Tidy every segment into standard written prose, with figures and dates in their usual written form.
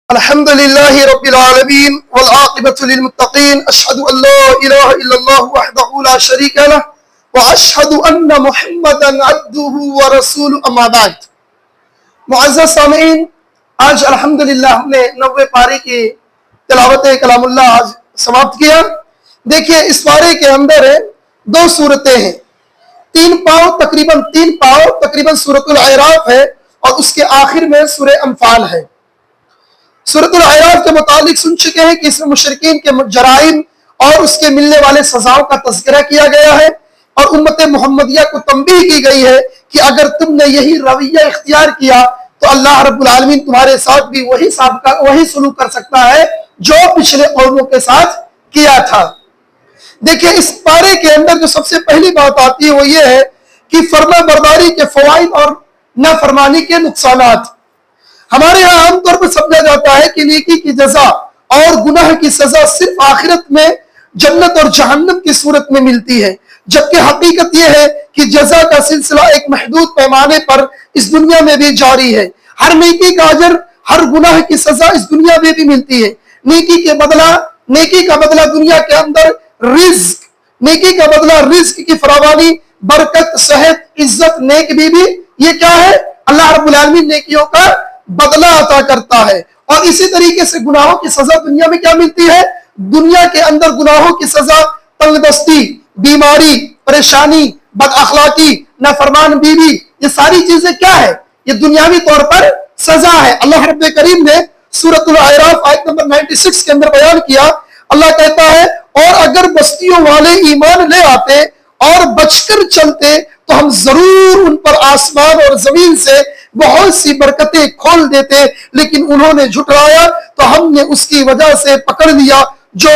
الحمد لله رب العالمين والعاقبة للمتقين أشهد أن لا إله إلا الله وحده لا شريك له وأشهد أن محمدا عبده ورسوله أما بعد. معزز سامعین، آج الحمدللہ ہم نے 90 پارے کی تلاوت کلام اللہ آج سماپت کیا. دیکھیے اس پارے کے اندر دو صورتیں ہیں، تین پاؤ تقریباً سورۃ الاعراف ہے اور اس کے آخر میں سورہ انفال ہے. سورۃ الاعراف کے متعلق سن چکے ہیں کہ اس میں مشرکین کے جرائم اور اس کے ملنے والے سزاؤں کا تذکرہ کیا گیا ہے اور امت محمدیہ کو تنبیہ کی گئی ہے کہ اگر تم نے یہی رویہ اختیار کیا تو اللہ رب العالمین تمہارے ساتھ بھی وہی سلوک کر سکتا ہے جو پچھلے قوموں کے ساتھ کیا تھا. دیکھیں اس پارے کے اندر جو سب سے پہلی بات آتی ہے وہ یہ ہے کہ فرما برداری کے فوائد اور نافرمانی کے نقصانات. ہمارے یہاں عام طور پر سمجھا جاتا ہے کہ نیکی کی جزا اور گناہ کی سزا صرف آخرت میں جنت اور جہنم کی صورت میں ملتی ہے، جبکہ حقیقت یہ ہے کہ جزا کا سلسلہ ایک محدود پیمانے پر اس دنیا میں بھی جاری ہے. ہر نیکی کا اجر، ہر گناہ کی سزا اس دنیا میں بھی ملتی ہے. نیکی کا بدلہ دنیا کے اندر نیکی کا بدلہ رزق کی فراوانی، برکت، صحت، عزت، نیک بیوی، یہ کیا ہے؟ اللہ رب العالمین نیکیوں کا بدلہ عطا کرتا ہے. اور اسی طریقے سے گناہوں کی سزا دنیا میں کیا ملتی ہے؟ دنیا کے اندر گناہوں کی سزا تنگ دستی، بیماری، پریشانی، بد اخلاقی، نافرمان بیوی، یہ ساری چیزیں کیا ہے؟ یہ دنیاوی طور پر سزا ہے. اللہ رب کریم نے سورۃ الاعراف آیت نمبر 96 کے اندر بیان کیا. اللہ کہتا ہے اور اگر بستیوں والے ایمان لے آتے اور بچ کر چلتے تو ہم ضرور ان پر آسمان اور زمین سے بہت سی برکتیں کھول دیتے، لیکن انہوں نے جھٹلایا تو ہم نے اس کی وجہ سے پکڑ لیا جو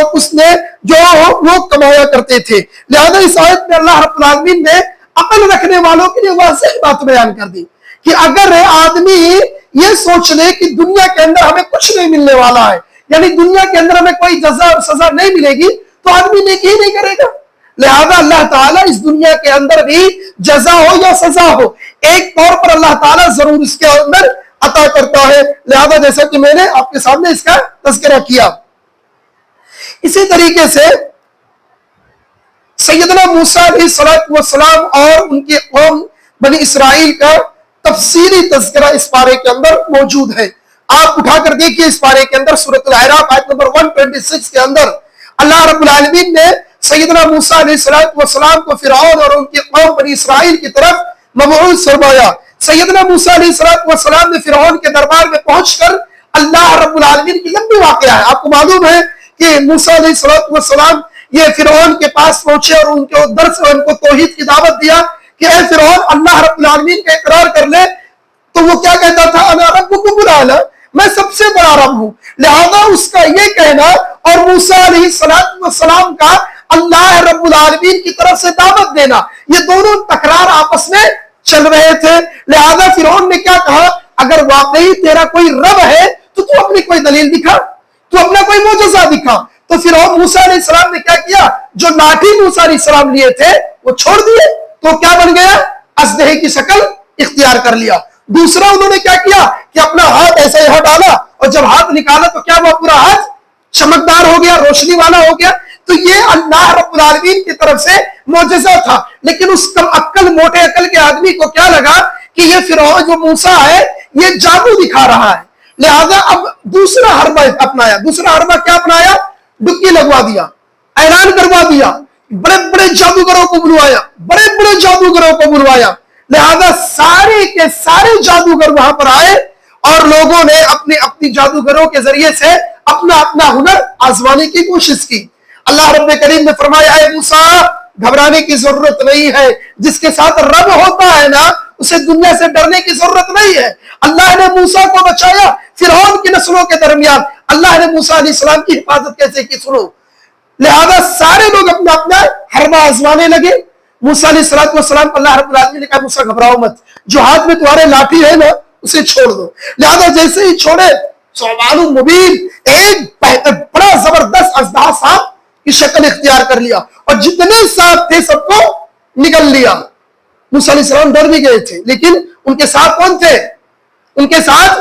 وہ کمایا کرتے تھے. لہذا اس آیت میں اللہ رب العالمین نے عقل رکھنے والوں کے لیے واضح بات بیان کر دی کہ اگر آدمی یہ سوچ لے کہ دنیا کے اندر ہمیں کچھ نہیں ملنے والا ہے، یعنی دنیا کے اندر ہمیں کوئی جزا اور سزا نہیں ملے گی، تو آدمی نیکی ہی نہیں کرے گا. لہذا اللہ تعالیٰ اس دنیا کے اندر بھی جزا ہو یا سزا ہو، ایک طور پر اللہ تعالیٰ ضرور اس کے اندر عطا کرتا ہے. لہذا جیسا کہ میں نے آپ کے سامنے اس کا تذکرہ کیا. اسی طریقے سے سیدنا موسیٰ علیہ السلام اور ان کے قوم بنی اسرائیل کا تفصیلی تذکرہ اس پارے کے اندر موجود ہے. آپ اٹھا کر دیکھیے اس پارے کے اندر سورۃ الاعراف آیت نمبر 126 کے اندر اللہ رب العالمین نے سیدنا موسیٰ علیہ السلام کو فرعون اور ان کی قوم بنی اسرائیل کی طرف مبعوث فرمایا. سیدنا موسیٰ علیہ السلام نے فرعون کے دربار میں پہنچ کر اللہ رب العالمین کی لمبی واقعہ ہے. آپ کو معلوم ہے کہ موسیٰ علیہ السلام یہ فرعون کے پاس پہنچے اور ان کے درس اور ان کو توحید کی دعوت دیا کہ اے فرعون اللہ رب العالمین کا اقرار کر لے. تو وہ کیا کہتا تھا؟ انا ربکم الاعلی، میں سب سے بڑا رب ہوں. لہذا اس کا یہ کہنا اور موسیٰ علیہ السلام کا اللہ رب العالمین کی طرف سے دعوت دینا، یہ دونوں تکرار آپس میں چل رہے تھے. لہذا فرعون نے کیا کہا؟ اگر واقعی تیرا کوئی رب ہے تو تو اپنی کوئی دلیل دکھا، تو اپنا کوئی معجزہ دکھا. تو فرعون موسیٰ علیہ السلام نے کیا کیا؟ جو لاٹھی موسیٰ علیہ السلام لیے تھے وہ چھوڑ دیے، تو کیا بن گیا؟ اژدہے کی شکل اختیار کر لیا. دوسرا انہوں نے کیا کیا کہ اپنا ہاتھ ایسا یہاں ڈالا اور جب ہاتھ نکالا تو کیا وہ پورا ہاتھ چمکدار ہو گیا، روشنی والا ہو گیا. تو یہ اللہ رب العالمین کی طرف سے معجزہ تھا. لیکن اس کم عقل موٹے عقل کے آدمی کو کیا لگا کہ یہ فرعون جو موسیٰ ہے یہ جادو دکھا رہا ہے. لہذا اب دوسرا حربہ اپنایا. دوسرا حربہ کیا اپنایا؟ ڈبکی لگوا دیا، اعلان کروا دیا، بڑے بڑے جادوگروں کو بلوایا. لہذا سارے کے سارے جادوگر وہاں پر آئے اور لوگوں نے اپنی جادوگروں کے ذریعے سے اپنا ہنر آزمانے کی کوشش کی. اللہ رب کریم نے فرمایا اے موسیٰ گھبرانے کی ضرورت نہیں ہے، جس کے ساتھ رب ہوتا ہے نا اسے دنیا سے ڈرنے کی ضرورت نہیں ہے. اللہ نے موسیٰ کو بچایا فرعون کی نسلوں کے درمیان. اللہ نے موسیٰ علیہ السلام کی حفاظت کیسے کی سنو. لہذا سارے لوگ اپنا حربہ آزمانے لگے. موسیٰ علیہ السلام اللہ رب العالمین نے کہا موسیٰ گھبراؤ مت، جو ہاتھ میں تمہارے لاٹھی ہے نا اسے چھوڑ دو. لہذا جیسے ہی چھوڑے ثعبان مبین ایک بڑا زبردست اژدہا سانپ کی شکل اختیار کر لیا اور جتنے سانپ تھے سب کو نگل لیا. موسیٰ علیہ السلام ڈر بھی گئے تھے، لیکن ان کے ساتھ کون تھے؟ ان کے ساتھ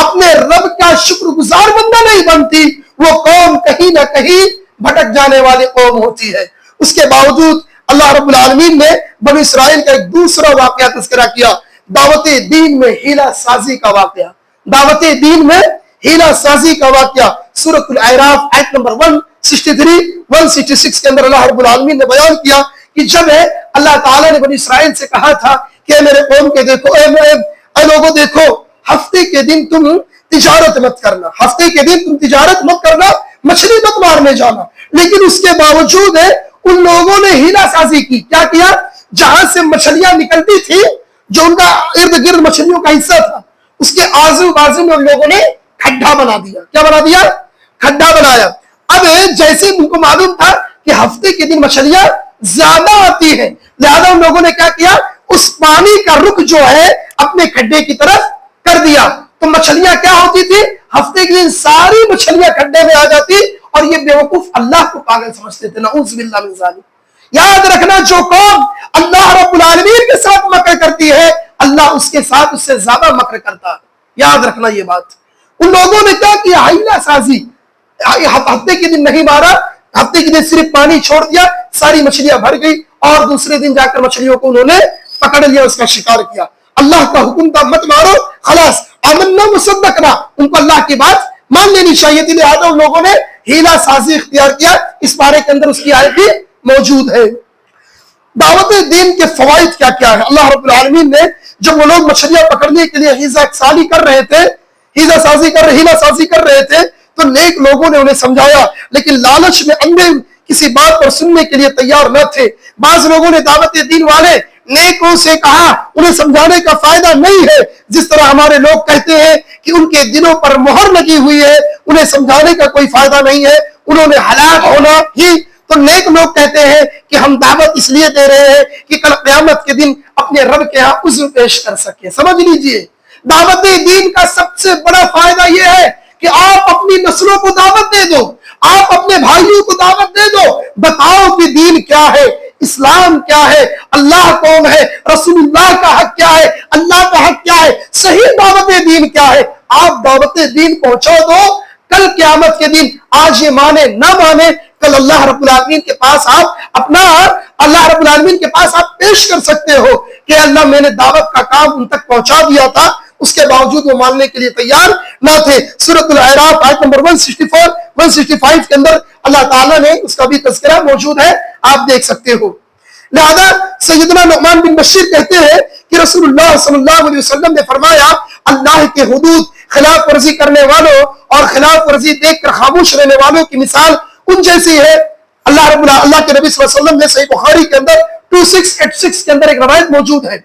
اپنے رب کا شکر گزار بندہ نہیں بنتی، وہ قوم کہیں نہ کہیں بھٹک جانے والی قوم ہوتی ہے۔ اس کے باوجود اللہ رب العالمین نے بنی اسرائیل کا ایک دوسرا واقعہ تذکرہ کیا، دعوت دین میں ہیلہ سازی کا واقعہ۔ دعوت دین میں ہیلہ سازی کا واقعہ سورۃ الاعراف آیت نمبر 163 166 کے اندر اللہ رب العالمین نے بیان کیا کہ جب اللہ تعالیٰ نے بنی اسرائیل سے کہا تھا کہ میرے قوم کے دیکھو، اے لوگوں دیکھو، ہفتے کے دن تم تجارت مت کرنا، ہفتے کے دن تم تجارت مت کرنا، مچھلی مت مارنے جانا، لیکن اس کے باوجود ان لوگوں نے ہیلہ سازی کی۔ کیا کیا؟ جہاں سے مچھلیاں نکلتی تھی، جو ان کا ارد گرد مچھلیوں کا حصہ تھا، اس کے آزو بازو میں ان لوگوں نے کھڈا بنا دیا۔ کیا بنا دیا؟ کھڈا بنایا۔ اب جیسے ان کو معلوم تھا کہ ہفتے کے دن مچھلیاں زیادہ آتی ہیں، لہذا ان لوگوں نے کیا کیا؟ اس پانی کا رخ جو ہے اپنے کھڈے کی طرف کر دیا، تو مچھلیاں کیا ہوتی تھی؟ ہفتے کے دن ساری مچھلیاں کھڈے میں آ جاتی، اور یہ بیوقوف اللہ کو پاگل سمجھتے تھے۔ نعوذ باللہ من ذالک۔ یاد رکھنا، جو قوم اللہ رب العالمین کے ساتھ مکر کرتی ہے، اللہ اس کے ساتھ اس سے زیادہ مکر کرتا ہے۔ یاد رکھنا یہ بات۔ ان لوگوں نے کیا کیا؟ ہیلہ سازی۔ ہفتے کے دن نہیں مارا، ہفتے کے دن صرف پانی چھوڑ دیا، ساری مچھلیاں بھر گئی، اور دوسرے دن جا کر مچھلیوں کو انہوں نے پکڑ لیا، اس کا شکار کیا۔ اللہ کا حکم تھا مت مارو، خلاص آمنا مصدقنا، ان کو اللہ کی بات مان لینی چاہیے تھی، لہذا ان لوگوں نے ہیلہ سازی اختیار کیا۔ اس پارے کے اندر اس کی آیت بھی موجود ہے۔ دعوت دین کے فوائد کیا کیا ہے؟ اللہ رب العالمین نے جب وہ لوگ مچھلیاں پکڑنے کے لیے ہیلہ سازی کر رہے تھے تو نیک لوگوں نے انہیں سمجھایا، لیکن لالچ میں اندھے کسی بات پر سننے کے لیے تیار نہ تھے۔ بعض لوگوں نے دعوت دین والے نیکوں سے کہا انہیں سمجھانے کا فائدہ نہیں ہے، جس طرح ہمارے لوگ کہتے ہیں کہ ان کے دلوں پر مہر لگی ہوئی ہے، انہیں سمجھانے کا کوئی فائدہ نہیں ہے، انہوں نے ہلاک ہونا ہی۔ تو نیک لوگ کہتے ہیں کہ ہم دعوت اس لیے دے رہے ہیں کہ کل قیامت کے دن اپنے رب کے ہاں عذر پیش کر سکیں۔ سمجھ لیجئے، دعوت دین کا سب سے بڑا فائدہ یہ ہے کہ آپ اپنی نسلوں کو دعوت دے دو، آپ اپنے بھائیوں کو دعوت دے دو، بتاؤ کہ دین کیا ہے، اسلام کیا ہے، اللہ کون ہے، رسول اللہ کا حق کیا ہے، اللہ کا حق کیا ہے، صحیح دعوت دین کیا ہے۔ آپ دعوت دین پہنچا دو، کل قیامت کے دن آج یہ مانے نہ مانے، کل اللہ رب العالمین کے پاس آپ پیش کر سکتے ہو کہ اللہ میں نے دعوت کا کام ان تک پہنچا دیا تھا، اس کے باوجود وہ ماننے کے لیے تیار نہ تھے۔ سورۃ الاعراف آیت نمبر 164 165 کے اندر اللہ تعالیٰ نے اس کا بھی تذکرہ موجود ہے، آپ دیکھ سکتے ہو۔ لہذا سیدنا نعمان بن بشیر کہتے ہیں کہ رسول اللہ صلی اللہ علیہ وسلم نے فرمایا، اللہ کے حدود خلاف ورزی کرنے والوں اور خلاف ورزی دیکھ کر خاموش رہنے والوں کی مثال ان جیسی ہے۔ اللہ کے نبی صلی اللہ علیہ وسلم نے صحیح بخاری کے اندر 2686 کے اندر ایک روایت موجود ہے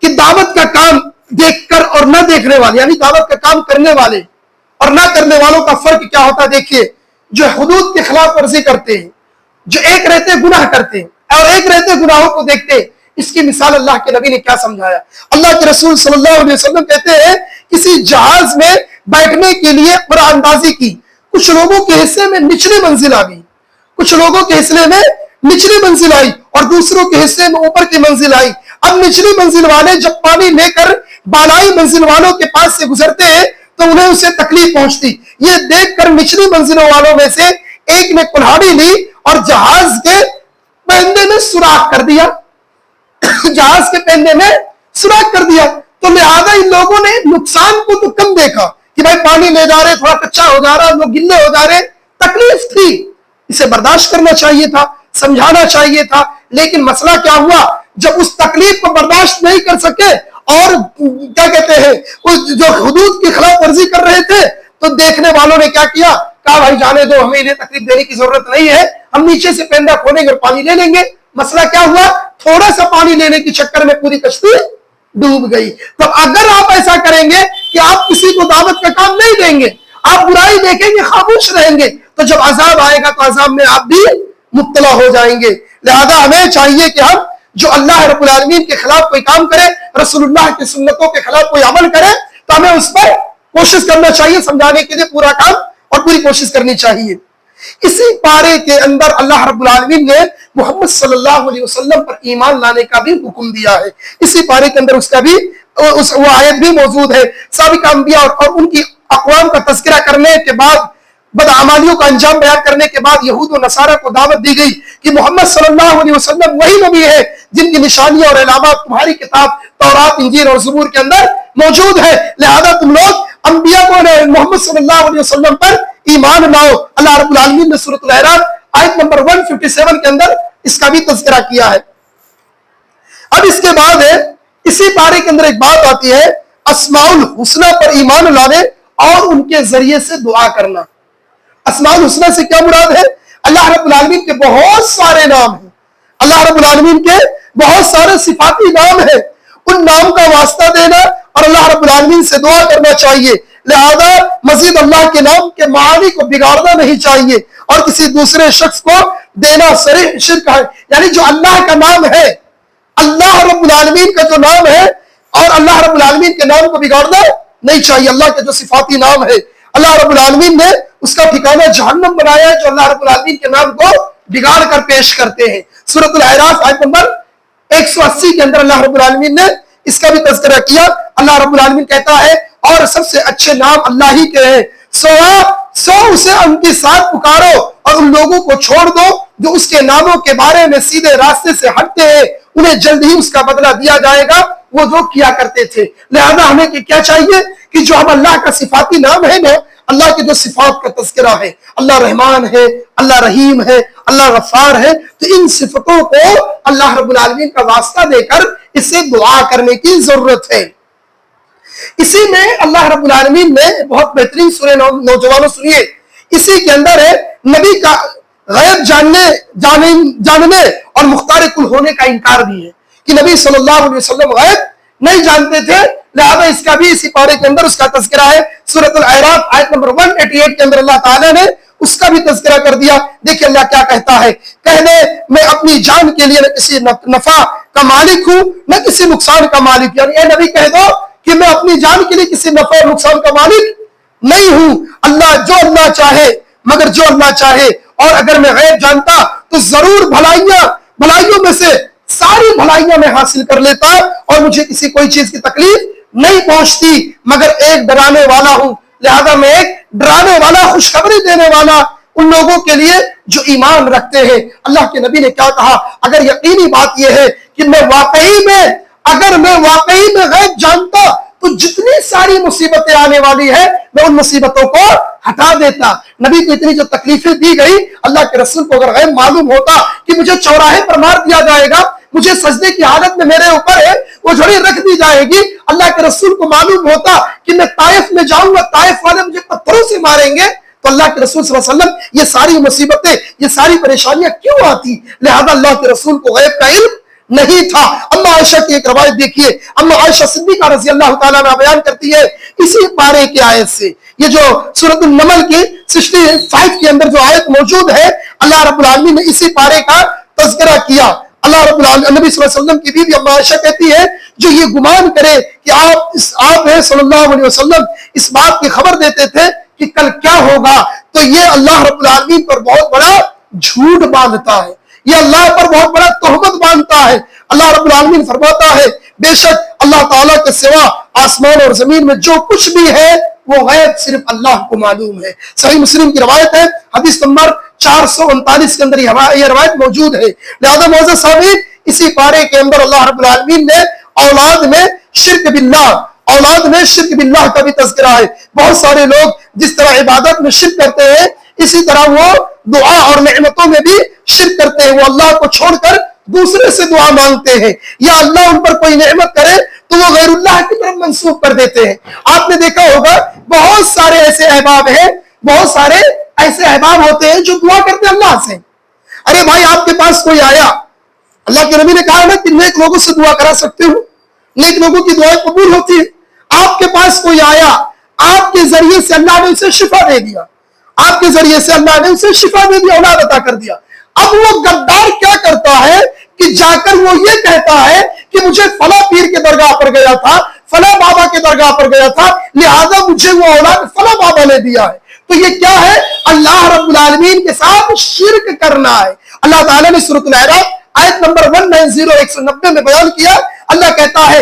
کہ دعوت کا کام دیکھ کر اور نہ دیکھنے والے، یعنی دعوت کا کام کرنے والے اور نہ کرنے والوں کا فرق کیا ہوتا ہے۔ دیکھیے، جو حدود کی خلاف ورزی کرتے ہیں، جو ایک رہتے گناہ کرتے ہیں اور ایک رہتے گناہوں کو دیکھتے ہیں، اس کی مثال اللہ کے نبی نے کیا سمجھایا۔ اللہ کے رسول صلی اللہ علیہ وسلم کہتے ہیں، کسی جہاز میں بیٹھنے کے لیے قرآن اندازی کی، کچھ لوگوں کے حصے میں نچلی منزل آ گئی، کچھ لوگوں کے حصے میں نچلی منزل آئی اور دوسروں کے حصے میں اوپر کی منزل آئی۔ اب نچلی منزل والے جب پانی لے کر بالائی منزل والوں کے پاس سے گزرتے ہیں تو انہیں اسے تکلیف پہنچتی۔ یہ دیکھ کر نچلی منزلوں والوں میں سے ایک نے کلہاڑی لی اور جہاز کے پہندے میں سوراخ کر دیا، جہاز کے پہندے میں سوراخ کر دیا۔ تو لہذا ان لوگوں نے نقصان کو تو کم دیکھا کہ بھائی پانی لے جا رہے، تھوڑا کچا ہو جا رہا، لوگ گلے ہو جا رہے، تکلیف تھی، اسے برداشت کرنا چاہیے تھا، سمجھانا چاہیے تھا۔ لیکن مسئلہ کیا ہوا، جب اس تکلیف کو برداشت نہیں کر سکے اور کیا کہتے ہیں جو حدود کی خلاف ورزی کر رہے تھے، تو دیکھنے والوں نے کیا کیا، کہا بھائی جانے دو، ہمیں انہیں تکلیف دینے کی ضرورت نہیں ہے، ہم نیچے سے پینڈا کھولیں گے اور پانی لے لیں گے۔ مسئلہ کیا ہوا، تھوڑا سا پانی لینے کے چکر میں پوری کشتی ڈوب گئی۔ تو اگر آپ ایسا کریں گے کہ آپ کسی کو دعوت کا کام نہیں دیں گے، آپ برائی دیکھیں گے، خاموش رہیں گے، تو جب عذاب آئے گا تو عذاب میں آپ بھی مبتلا ہو جائیں گے۔ لہذا ہمیں چاہیے کہ ہم جو اللہ رب العالمین کے خلاف کوئی کام کرے، رسول اللہ کی سنتوں کے خلاف کوئی عمل کرے، تو ہمیں اس پر کوشش کرنا چاہیے، سمجھانے کے لیے پورا کام اور پوری کوشش کرنی چاہیے۔ اسی پارے کے اندر اللہ رب العالمین نے محمد صلی اللہ علیہ وسلم پر ایمان لانے کا بھی حکم دیا ہے۔ اسی پارے کے اندر اس کا بھی وہ آیت بھی موجود ہے۔ سابق انبیاء اور ان کی اقوام کا تذکرہ کرنے کے بعد، بدعمالیوں کا انجام بیان کرنے کے بعد یہود و نصارہ کو دعوت دی گئی کہ محمد صلی اللہ علیہ وسلم وہی نبی ہے جن کی نشانیاں اور علامات تمہاری کتاب تورات، انجیل اور زبور کے اندر موجود ہے، لہذا تم لوگ انبیاء کو محمد صلی اللہ علیہ وسلم پر ایمان لاؤ۔ اللہ رب العالمین نے سورۃ الاعراف آیت نمبر 157 کے اندر اس کا بھی تذکرہ کیا ہے۔ اب اس کے بعد اسی پارے کے اندر ایک بات آتی ہے، اسماء الحسنہ پر ایمان لانے اور ان کے ذریعے سے دعا کرنا۔ اسماء الحسنہ سے کیا مراد ہے؟ اللہ رب العالمین کے بہت سارے نام ہیں، اللہ رب العالمین کے بہت سارے صفاتی نام ہیں، ان نام کا واسطہ دینا اور اللہ رب العالمین سے دعا کرنا چاہیے، لہذا مزید اللہ کے نام کے معانی کو بگاڑنا نہیں چاہیے اور کسی دوسرے شخص کو دینا صریح شرک ہے۔ یعنی جو اللہ کا نام ہے، اللہ رب العالمین کا جو نام ہے، اور اللہ رب العالمین کے نام کو بگاڑنا نہیں چاہیے۔ اللہ کے جو صفاتی نام ہے، اللہ رب العالمین نے اس کا ٹھکانہ جہنم بنایا ہے جو اللہ رب العالمین کے نام کو بگاڑ کر پیش کرتے ہیں۔ سورۃ الاعراف آیت نمبر 180 کے اندر اللہ رب العالمین نے اس کا بھی تذکرہ کیا۔ اللہ رب العالمین کہتا ہے اور سب سے اچھے نام اللہ ہی کے ہیں، سو اسے ان کے ساتھ پکارو اور ان لوگوں کو چھوڑ دو جو اس کے ناموں کے بارے میں سیدھے راستے سے ہٹتے ہیں، انہیں جلد ہی اس کا بدلہ دیا جائے گا وہ جو کیا کرتے تھے۔ لہذا ہمیں کیا چاہیے کہ جو ہم اللہ کا صفاتی نام ہے نا، اللہ کے جو صفات کا تذکرہ ہے، اللہ رحمان ہے، اللہ رحیم ہے، اللہ غفار ہے، تو ان صفتوں کو اللہ رب العالمین کا واسطہ دے کر اس سے دعا کرنے کی ضرورت ہے۔ اسی میں اللہ رب العالمین نے بہت بہترین سورہ نوجوانوں سنیے، اسی کے اندر ہے نبی کا غیب جاننے اور مختار کل ہونے کا انکار بھی ہے کہ نبی صلی اللہ علیہ وسلم غیب نہیں جانتے تھے، لہذا اس کا بھی اسی پارے کے اندر اس کا تذکرہ ہے۔ سورۃ الاعراف آیت نمبر 188 کے اندر اللہ تعالیٰ نے اس کا بھی تذکرہ کر دیا۔ دیکھیں اللہ کیا کہتا ہے، کہنے میں اپنی جان کے لیے نہ کسی نفع کا مالک ہوں نہ کسی نقصان کا مالک، یعنی اے نبی کہہ دو کہ میں اپنی جان کے لیے کسی نفع اور نقصان کا مالک نہیں ہوں، اللہ جو اللہ چاہے، مگر جو اللہ چاہے، اور اگر میں غیب جانتا تو ضرور بھلائیوں میں سے ساری بھلائیاں میں حاصل کر لیتا اور مجھے کسی کوئی چیز کی تکلیف نہیں پہنچتی، مگر ایک ڈرانے والا ہوں، لہذا میں ایک ڈرانے والا، خوشخبری دینے والا ان لوگوں کے لیے جو ایمان رکھتے ہیں۔ اللہ کے نبی نے کیا کہا، اگر یقینی بات یہ ہے کہ اگر میں واقعی میں غیب جانتا تو جتنی ساری مصیبتیں آنے والی ہے میں ان مصیبتوں کو ہٹا دیتا۔ نبی کو اتنی جو تکلیفیں دی گئی، اللہ کے رسول کو اگر غیب معلوم ہوتا کہ مجھے چوراہے پر مار دیا جائے گا، مجھے سجدے کی حالت میں میرے اوپر ہے وہ جھڑی رکھ دی جائے گی، اللہ کے رسول کو معلوم ہوتا کہ میں طائف میں جاؤں گا، طائف والے مجھے پتھروں سے ماریں گے، تو اللہ کے رسول صلی اللہ علیہ وسلم یہ ساری مصیبتیں، یہ ساری پریشانیاں کیوں آتی؟ لہذا اللہ کے رسول کو غیب کا علم نہیں تھا۔ اما عائشہ کی ایک روایت دیکھیے، اما عائشہ صدیقہ رضی اللہ تعالیٰ عنہ بیان کرتی ہے اسی پارے کی آیت سے، یہ جو سورۃ النمل کی 65 کے اندر جو آیت موجود ہے، اللہ رب العالمین نے اسی پارے کا تذکرہ کیا۔ اللہ رب العالمین نبی صلی اللہ علیہ وسلم کی بیوی اما عائشہ کہتی ہے جو یہ گمان کرے کہ آپ ہیں صلی اللہ علیہ وسلم اس بات کی خبر دیتے تھے کہ کل کیا ہوگا، تو یہ اللہ رب العالمین پر بہت بڑا جھوٹ باندھتا ہے، یہ اللہ پر بہت بڑا تہمت باندھتا ہے۔ اللہ رب العالمین فرماتا ہے بے شک اللہ تعالیٰ کے سوا آسمان اور زمین میں جو کچھ بھی ہے وہ غیب صرف اللہ کو معلوم ہے۔ صحیح مسلم کی روایت ہے، حدیث نمبر 439 کے اندر یہ روایت موجود ہے۔ لہذا معزز سامعین، اسی پارے کے اندر اللہ رب العالمین نے اولاد میں شرک باللہ کا بھی تذکرہ ہے۔ بہت سارے لوگ جس طرح عبادت میں شرک کرتے ہیں، اسی طرح وہ دعا اور نعمتوں میں بھی شرک کرتے ہیں، وہ اللہ کو چھوڑ کر دوسرے سے دعا مانگتے ہیں، یا اللہ ان پر کوئی نعمت کرے تو وہ غیر اللہ کی طرف منسوب کر دیتے ہیں۔ آپ نے دیکھا ہوگا بہت سارے ایسے احباب ہوتے ہیں جو دعا کرتے ہیں اللہ سے۔ ارے بھائی آپ کے پاس کوئی آیا، اللہ کے نبی نے کہا نا کہ نیک لوگوں سے دعا کرا سکتے ہو، نیک لوگوں کی دعائیں قبول ہوتی ہے۔ آپ کے پاس کوئی آیا، آپ کے ذریعے سے اللہ نے اسے شفا دے دیا، آپ کے ذریعے سے اللہ نے اسے شفا دے دیا، اولاد عطا کر دیا۔ اب وہ غدار کیا کرتا ہے کہ جا کر وہ یہ کہتا ہے کہ مجھے فلاں پیر کے درگاہ پر گیا تھا، فلاں بابا کے درگاہ پر گیا تھا، لہذا مجھے وہ اولاد فلاں بابا نے دیا ہے۔ تو یہ کیا ہے؟ اللہ رب العالمین کے ساتھ شرک کرنا ہے۔ اللہ تعالیٰ نے سورۃ الاعراف آیت نمبر 190 190 میں بیان کیا، اللہ کہتا ہے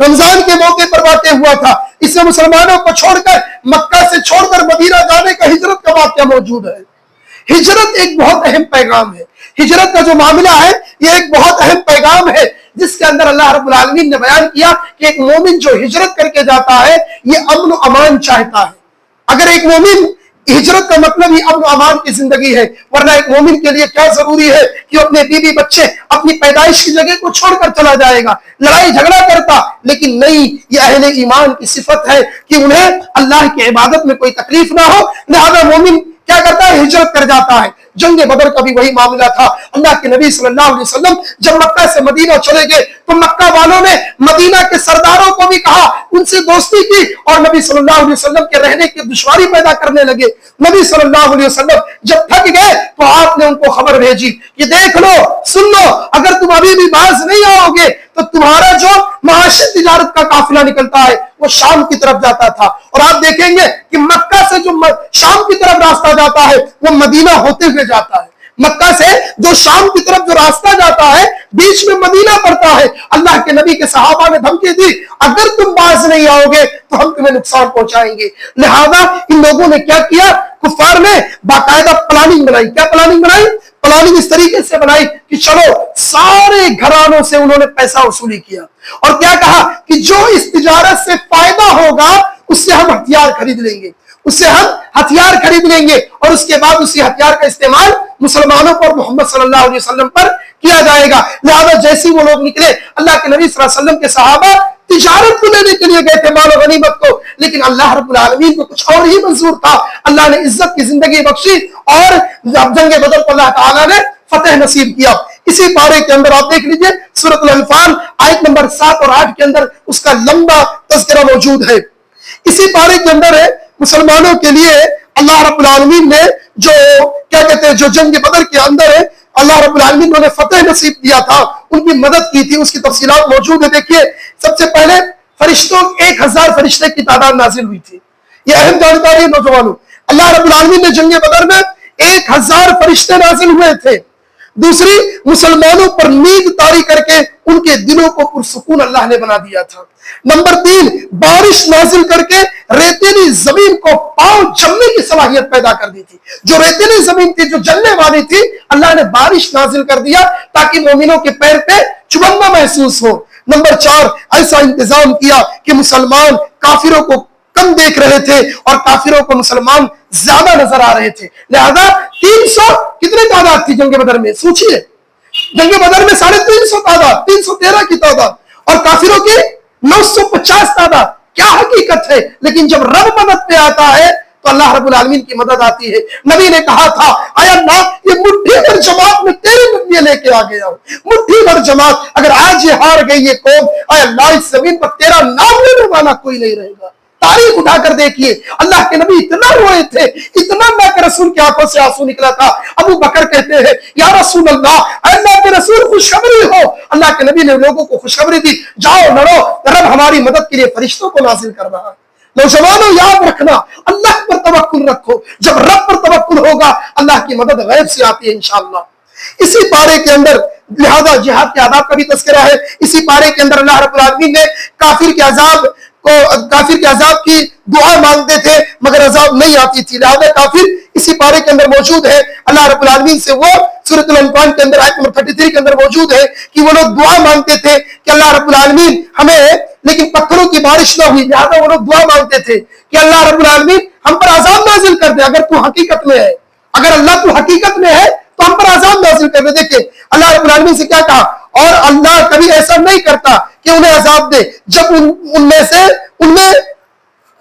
رمضان کے موقع پر واقع ہوا تھا. اس میں مسلمانوں کو چھوڑ کر مکہ سے چھوڑ کر مدینہ جانے کا ہجرت کا واقعہ موجود ہے. ہجرت ایک بہت اہم پیغام ہے. ہجرت کا جو معاملہ ہے یہ ایک بہت اہم پیغام ہے جس کے اندر اللہ رب العالمین نے بیان کیا کہ ایک مومن جو ہجرت کر کے جاتا ہے یہ امن و امان چاہتا ہے. اگر ایک مومن ہجرت کا مطلب ہی امن و امان کی زندگی ہے، ورنہ ایک مومن کے لیے کیا ضروری ہے کہ اپنے بیوی بچے اپنی پیدائش کی جگہ کو چھوڑ کر چلا جائے گا، لڑائی جھگڑا کرتا. لیکن نہیں، یہ اہل ایمان کی صفت ہے کہ انہیں اللہ کی عبادت میں کوئی تکلیف نہ ہو، لہذا مومن کیا کرتا ہے؟ ہجرت کر جاتا ہے. جنگ بدر کا بھی وہی معاملہ تھا. اللہ کے نبی صلی اللہ علیہ وسلم جب مکہ سے مدینہ چلے گئے تو مکہ والوں نے مدینہ کے سرداروں کو بھی کہا، ان سے دوستی کی، اور نبی صلی اللہ علیہ وسلم کے رہنے کی دشواری پیدا کرنے لگے. نبی صلی اللہ علیہ وسلم جب تھک گئے تو آپ نے ان کو خبر بھیجی کہ دیکھ لو، سن لو، اگر تم ابھی بھی باز نہیں آؤ گے تو تمہارا جو معاشی تجارت کا قافلہ نکلتا ہے وہ شام کی طرف جاتا تھا. اور آپ دیکھیں گے کہ مکہ سے جو شام کی طرف راستہ جاتا ہے وہ مدینہ ہوتے ہوئے جاتا ہے. مکہ سے جو شام کی طرف جو راستہ جاتا ہے بیچ میں مدینہ پڑتا ہے. اللہ کے نبی کے صحابہ نے دھمکی دی، اگر تم باز نہیں آؤ گے تو ہم تمہیں نقصان پہنچائیں گے. لہذا ان لوگوں نے کیا کیا؟ کفار نے باقاعدہ پلاننگ بنائی. کیا پلاننگ بنائی؟ پلاننگ اس طریقے سے بنائی کہ چلو سارے گھرانوں سے انہوں نے پیسہ وصولی کیا اور کیا کہا کہ جو اس تجارت سے فائدہ ہوگا اس سے ہم ہتھیار خرید لیں گے، اس سے ہم ہتھیار خرید لیں گے، اور اس کے بعد اسی ہتھیار کا استعمال مسلمانوں پر، محمد صلی اللہ علیہ وسلم پر کیا جائے گا. لہذا جیسے وہ لوگ نکلے، اللہ کے نبی صلی اللہ علیہ وسلم کے صحابہ تجارت کو لینے کے لیے گئے تھے، مال و غنیمت کو، لیکن اللہ رب العالمین کو کچھ اور ہی منظور تھا. اللہ نے عزت کی زندگی بخشی اور جنگ بدر کو اللہ تعالیٰ نے فتح نصیب کیا. اسی پارے کے اندر آپ دیکھ لیجئے سورۃ الانفال آیت نمبر 7 اور 8 کے اندر اس کا لمبا تذکرہ موجود ہے. اسی پارے کے اندر ہے مسلمانوں کے لیے اللہ رب العالمین نے جو کیا کہتے ہیں جو جنگ بدر کے اندر ہے اللہ رب العالمین نے فتح نصیب دیا تھا، ان کی مدد کی تھی، اس کی تفصیلات موجود ہے. دیکھیے سب سے پہلے فرشتوں 1000 فرشتے کی تعداد نازل ہوئی تھی. یہ اہم جانکاری ہے نوجوانوں. اللہ رب العالمین نے جنگ بدر میں 1000 فرشتے نازل ہوئے تھے. دوسری، مسلمانوں پر نیند طاری کر کے ان کے دلوں کو پرسکون اللہ نے بنا دیا تھا. نمبر 3، بارش نازل کر کے ریتیلی زمین کو پاؤں جمنے کی صلاحیت پیدا کر دی تھی. جو ریتیلی زمین تھی جو جلنے والی تھی، اللہ نے بارش نازل کر دیا تاکہ مومنوں کے پیر پہ چبھنا محسوس ہو. نمبر 4، ایسا انتظام کیا کہ مسلمان کافروں کو کم دیکھ رہے تھے اور کافروں کو مسلمان زیادہ نظر آ رہے تھے. لہذا 300 کتنے تعداد تھی جنگ بدر میں؟ سوچئے، جنگ بدر میں 350 تعداد، 313 کی تعداد، اور کافروں کی 950 تعداد. کیا حقیقت ہے؟ لیکن جب رب مدد پہ آتا ہے تو اللہ رب العالمین کی مدد آتی ہے. نبی نے کہا تھا، اے اللہ یہ مٹھی بھر جماعت میں تیری مدد لے کے آ گیا ہوں، مٹھی بھر جماعت. اگر آج یہ ہار گئی یہ قوم، اے اللہ اس زمین پر تیرا نام لینے والا کوئی نہیں رہے گا. تاریخ اٹھا کر دیکھیے، اللہ کے نبی اتنا روئے تھے، اتنا اللہ کے رسول کی آنکھوں سے آنسو نکلا تھا. ابو بکر کہتے ہیں، یا رسول اللہ، اے اللہ کے رسول خوشخبری ہو. اللہ کے نبی نے لوگوں کو خوشخبری دی، جاؤ لڑو، رب ہماری مدد کے لیے فرشتوں کو نازل کر رہا ہے. نوجوانوں یاد رکھنا، اللہ پر توکل رکھو. جب رب پر توکل ہوگا اللہ کی مدد غیب سے آتی ہے انشاءاللہ. اسی پارے کے اندر لہذا جہاد کے آداب کا بھی تذکرہ ہے. اسی پارے کے اندر اللہ رب العالمین نے کافر کے عذاب کی دعا مانگتے تھے مگر عذاب نہیں آتی تھی. لہذا کافر اسی پارے کے اندر موجود ہے. اللہ رب العالمین سے وہ سورۃ الانفال کے اندر آیت نمبر 33 کے اندر موجود ہے کہ وہ لوگ دعا مانگتے تھے کہ اللہ رب العالمین ہمیں، لیکن پتھروں کی بارش نہ ہوئی. لہذا وہ لوگ دعا مانگتے تھے کہ اللہ رب العالمین ہم پر عذاب نازل کر دے اگر تو حقیقت میں ہے، اگر اللہ تو حقیقت میں ہے تو ہم پر عذاب نازل کر دے. دیکھیں اللہ رب العالمین سے کیا کہا، اور اللہ کبھی ایسا نہیں کرتا کہ انہیں عذاب دے. جب ان میں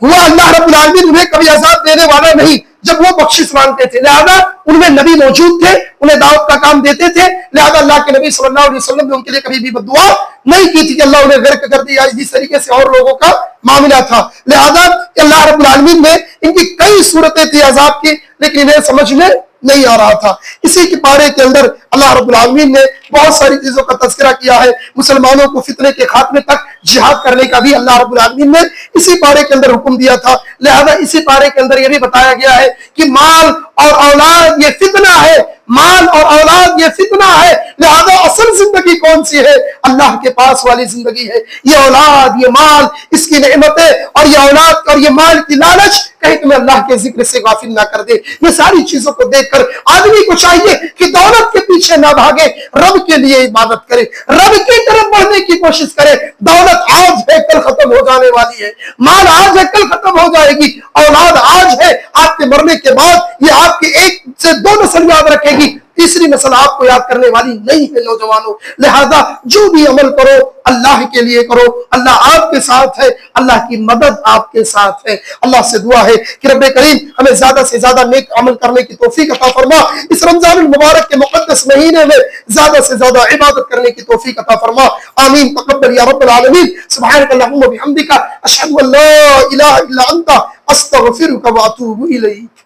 ہوا اللہ رب العالمین انہیں کبھی عذاب دینے والا نہیں جب وہ بخشش مانگتے تھے. لہذا ان میں نبی موجود تھے، انہیں دعوت کا کام دیتے تھے. لہذا اللہ کے نبی صلی اللہ علیہ وسلم نے ان کے لیے کبھی بھی بددعا نہیں کی تھی کہ اللہ انہیں غرق کر دیا. اس طریقے سے اور لوگوں کا معاملہ تھا. لہذا اللہ رب العالمین نے ان کی کئی صورتیں تھی عذاب کی، لیکن انہیں سمجھ میں نہیں آ رہا تھا. اسی کے پارے کے اندر اللہ رب العالمین نے بہت ساری چیزوں کا تذکرہ کیا ہے. مسلمانوں کو فتنے کے خاتمے تک جہاد کرنے کا بھی اللہ رب العالمین نے اسی پارے کے اندر حکم دیا تھا. لہذا اسی پارے کے اندر یہ بھی بتایا گیا ہے کہ مال اور اولاد یہ فتنہ ہے، مال اور اولاد یہ فتنہ ہے. لہذا اصل زندگی کون سی ہے؟ اللہ کے پاس والی زندگی ہے۔ یہ اولاد، یہ مال، اس کی نعمتیں اور یہ اولاد اور یہ مال کی لالچ کہیں تمہیں اللہ کے ذکر سے غافل نہ کر دے۔ یہ ساری چیزوں کو دیکھ کر آدمی کو چاہیے کہ دولت کے پیچھے نہ بھاگے، رب کے لیے عبادت کرے، رب کی طرف بڑھنے کی کوشش کرے۔ دولت آج ہے کل ختم ہو جانے والی ہے، مال آج ہے کل ختم ہو جائے گی، اولاد آج ہے آپ کے مرنے کے بعد یہ آپ کی ایک سے دو نسل یاد رکھے گی، تیسری نسل آپ کو یاد کرنے والی نہیں ہے۔ نوجوانوں، لہذا جو بھی عمل کرو اللہ کے لیے کرو، اللہ آپ کے ساتھ ہے، اللہ کی مدد آپ کے ساتھ ہے۔ اللہ سے دعا ہے کہ رب کریم ہمیں زیادہ سے زیادہ نیک عمل کرنے کی توفیق عطا فرما، اس رمضان المبارک کے مقدس مہینے میں زیادہ سے زیادہ عبادت کرنے کی توفیق عطا فرما۔ آمین تقبل یا رب العالمین۔ سبحانک اللہم و بحمدک، اشہد ان لا الہ الا انت، استغفرک و اتوب الیک۔